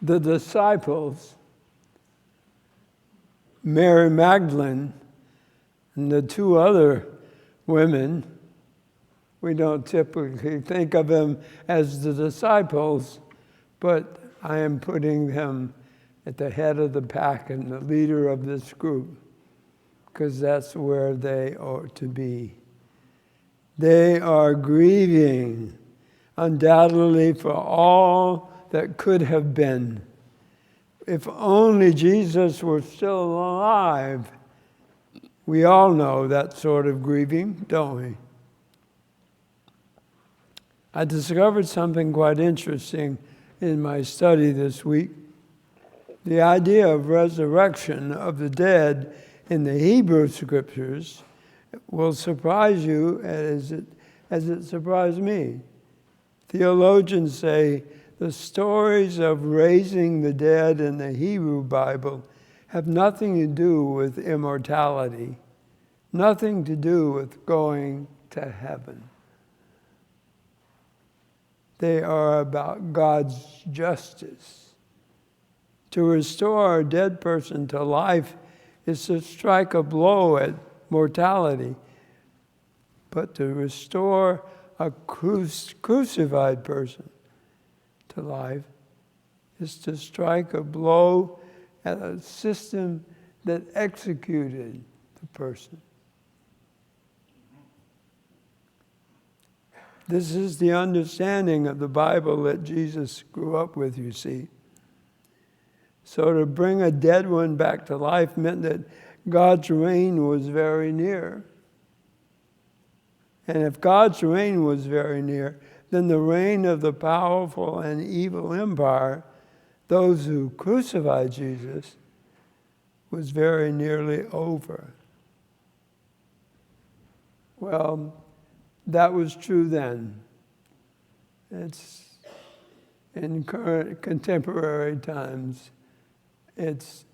the disciples, Mary Magdalene, and the two other women, we don't typically think of them as the disciples, but I am putting them at the head of the pack and the leader of this group, because that's where they ought to be. They are grieving, undoubtedly, for all that could have been. If only Jesus were still alive. We all know that sort of grieving, don't we? I discovered something quite interesting in my study this week. The idea of resurrection of the dead in the Hebrew Scriptures will surprise you as it surprised me. Theologians say the stories of raising the dead in the Hebrew Bible have nothing to do with immortality, nothing to do with going to heaven. They are about God's justice. To restore a dead person to life is to strike a blow at mortality, but to restore a crucified person to life is to strike a blow at a system that executed the person. This is the understanding of the Bible that Jesus grew up with, you see. So to bring a dead one back to life meant that God's reign was very near. And if God's reign was very near, then the reign of the powerful and evil empire, those who crucified Jesus, was very nearly over. Well, that was true then. It's in current contemporary times. It's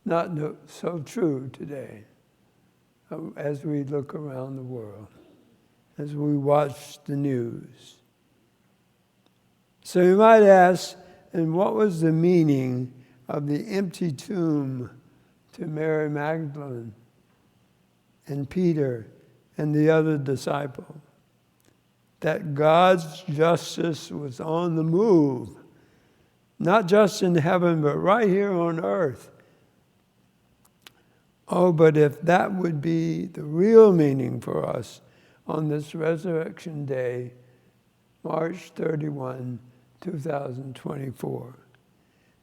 not so true today as we look around the world, as we watch the news. So you might ask, and what was the meaning of the empty tomb to Mary Magdalene and Peter and the other disciple? That God's justice was on the move, not just in heaven, but right here on earth. Oh, but if that would be the real meaning for us on this Resurrection Day, March 31, 2024.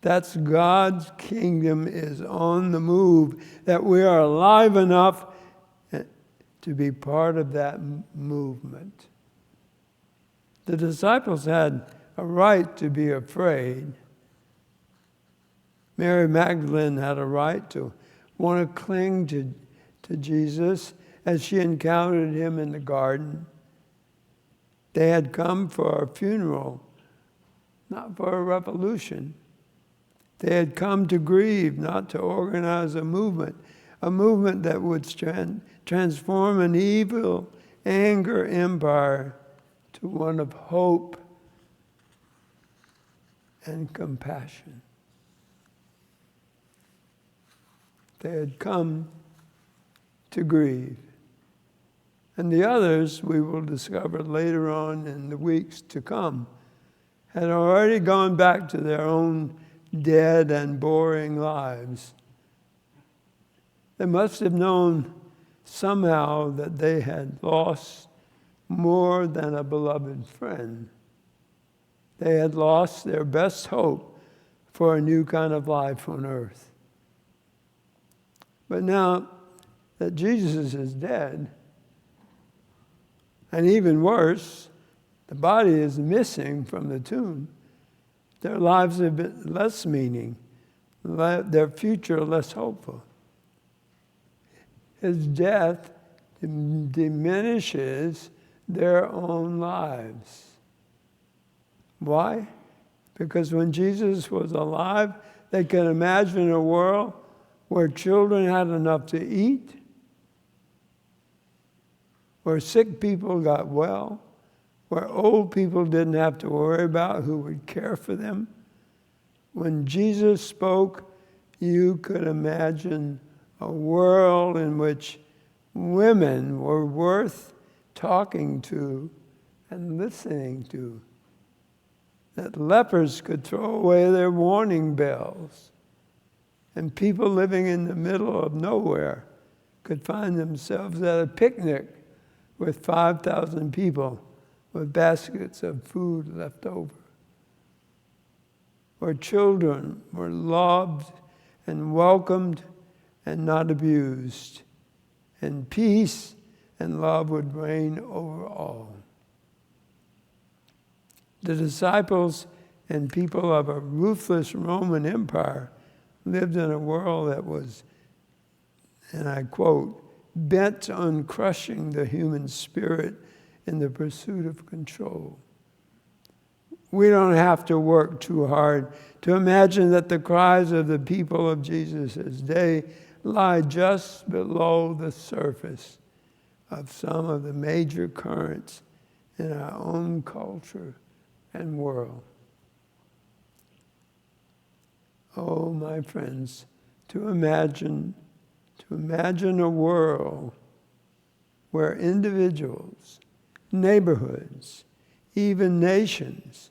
That's God's kingdom is on the move, that we are alive enough to be part of that movement. The disciples had a right to be afraid. Mary Magdalene had a right to want to cling to Jesus as she encountered him in the garden. They had come for a funeral, not for a revolution. They had come to grieve, not to organize a movement that would transform an evil anger empire to one of hope and compassion. They had come to grieve. And the others, we will discover later on in the weeks to come, had already gone back to their own dead and boring lives. They must have known somehow that they had lost more than a beloved friend. They had lost their best hope for a new kind of life on earth. But now that Jesus is dead, and even worse, the body is missing from the tomb, their lives have been less meaning, their future less hopeful. His death diminishes their own lives. Why? Because when Jesus was alive, they could imagine a world where children had enough to eat, where sick people got well, where old people didn't have to worry about who would care for them, When Jesus spoke, you could imagine a world in which women were worth talking to and listening to. That lepers could throw away their warning bells, and people living in the middle of nowhere could find themselves at a picnic with 5,000 people with baskets of food left over. Where children were loved and welcomed and not abused, and peace and love would reign over all. The disciples and people of a ruthless Roman Empire lived in a world that was, and I quote, bent on crushing the human spirit in the pursuit of control. We don't have to work too hard to imagine that the cries of the people of Jesus' day lie just below the surface of some of the major currents in our own culture and world. Oh, my friends, to imagine a world where individuals, neighborhoods, even nations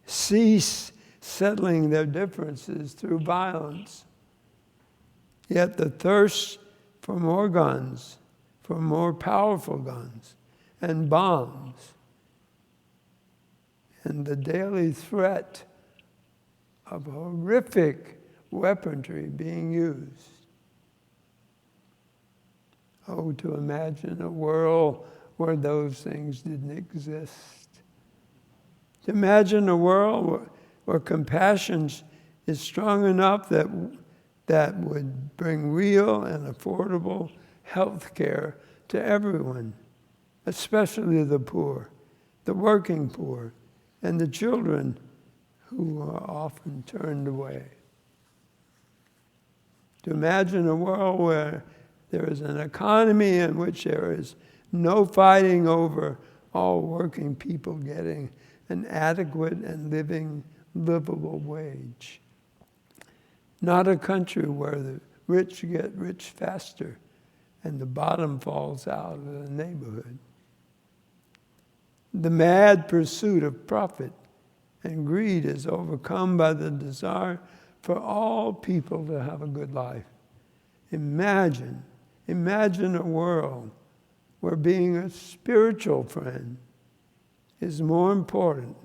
cease settling their differences through violence. Yet the thirst for more guns, for more powerful guns and bombs, and the daily threat of horrific weaponry being used. Oh, to imagine a world where those things didn't exist. To imagine a world where compassion is strong enough that would bring real and affordable health care to everyone, especially the poor, the working poor, and the children who are often turned away. To imagine a world where there is an economy in which there is no fighting over all working people getting an adequate and livable wage. Not a country where the rich get rich faster and the bottom falls out of the neighborhood. The mad pursuit of profit and greed is overcome by the desire for all people to have a good life. Imagine a world where being a spiritual friend is more important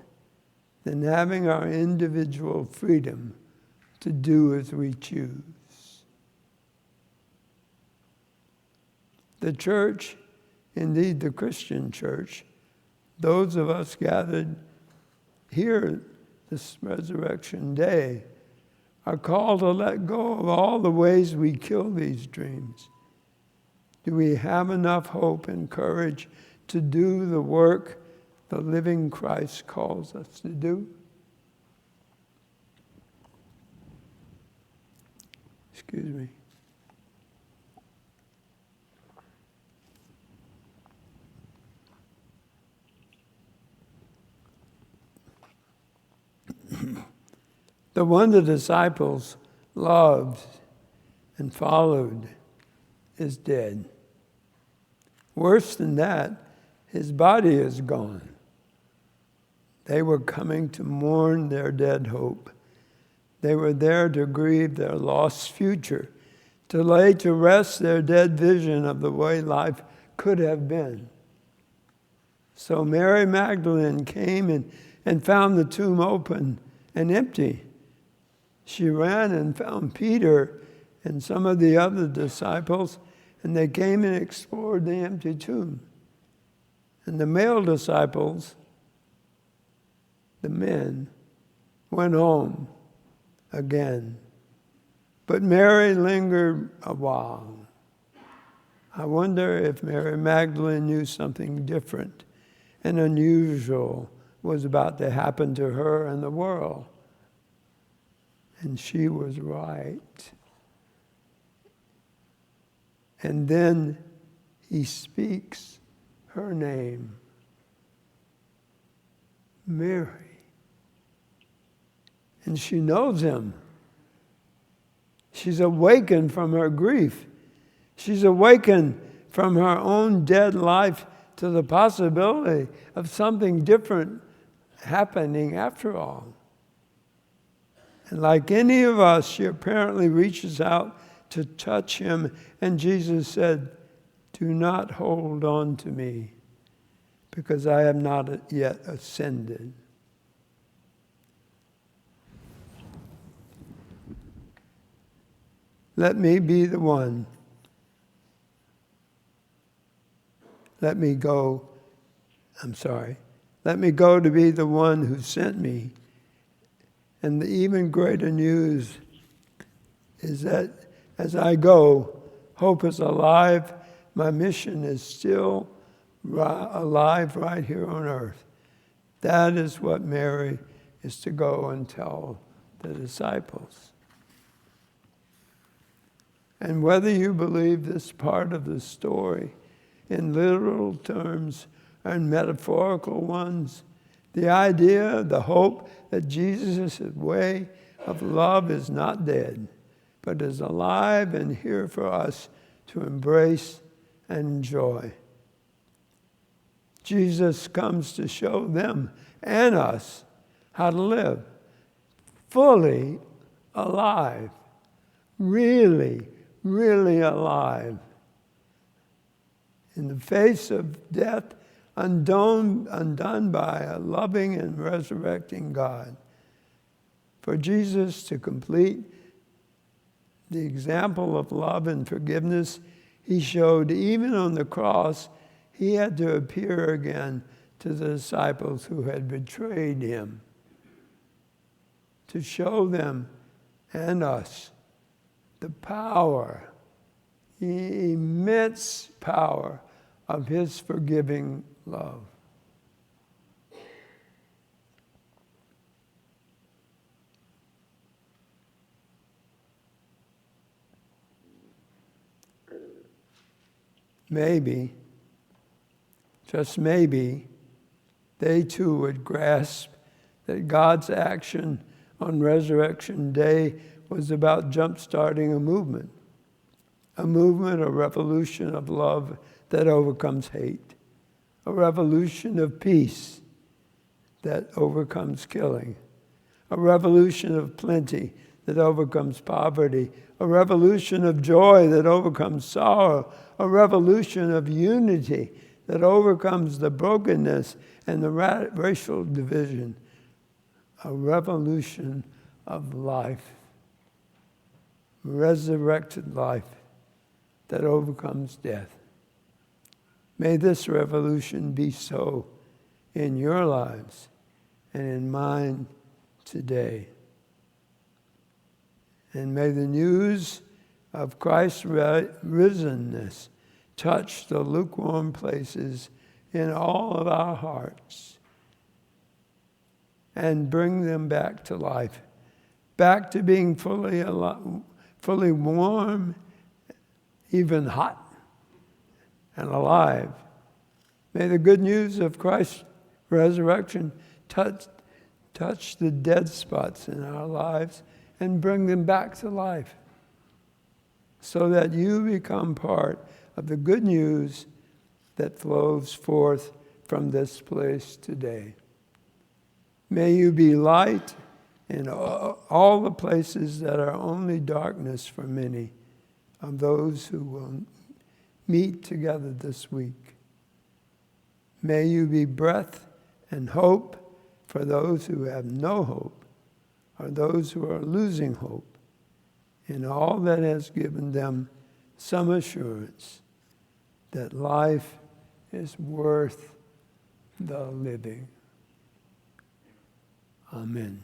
than having our individual freedom to do as we choose. The church, indeed the Christian church, those of us gathered here this Resurrection Day, are called to let go of all the ways we kill these dreams. Do we have enough hope and courage to do the work the living Christ calls us to do? Excuse me. The one the disciples loved and followed is dead. Worse than that, his body is gone. They were coming to mourn their dead hope. They were there to grieve their lost future, to lay to rest their dead vision of the way life could have been. So Mary Magdalene came and found the tomb open and empty. She ran and found Peter and some of the other disciples, and they came and explored the empty tomb. And the male disciples, the men, went home again. But Mary lingered a while. I wonder if Mary Magdalene knew something different and unusual was about to happen to her and the world. And she was right. And then he speaks her name, Mary. and she knows him. She's awakened from her grief. She's awakened from her own dead life to the possibility of something different happening after all. And like any of us, she apparently reaches out to touch him, and Jesus said, "Do not hold on to me, because I have not yet ascended." Let me be the one. Let me go to be the one who sent me. And the even greater news is that as I go, hope is alive. My mission is still alive right here on earth. That is what Mary is to go and tell the disciples. And whether you believe this part of the story in literal terms or in metaphorical ones, the idea, the hope that Jesus' way of love is not dead, but is alive and here for us to embrace and enjoy. Jesus comes to show them and us how to live fully alive, really, really alive. In the face of death, undone by a loving and resurrecting God. For Jesus to complete the example of love and forgiveness he showed even on the cross, he had to appear again to the disciples who had betrayed him, to show them and us the power, the immense power of his forgiving love. Maybe, just maybe, they too would grasp that God's action on Resurrection Day was about jump-starting a movement, a revolution of love that overcomes hate, a revolution of peace that overcomes killing, a revolution of plenty that overcomes poverty, a revolution of joy that overcomes sorrow, a revolution of unity that overcomes the brokenness and the racial division, a revolution of life, resurrected life that overcomes death. May this revolution be so in your lives and in mine today. And may the news of Christ's risenness touch the lukewarm places in all of our hearts and bring them back to life, back to being fully warm, even hot and alive. May the good news of Christ's resurrection touch the dead spots in our lives and bring them back to life, so that you become part of the good news that flows forth from this place today. May you be light in all the places that are only darkness for many of those who will meet together this week. May you be breath and hope for those who have no hope, or those who are losing hope in all that has given them some assurance that life is worth the living. Amen.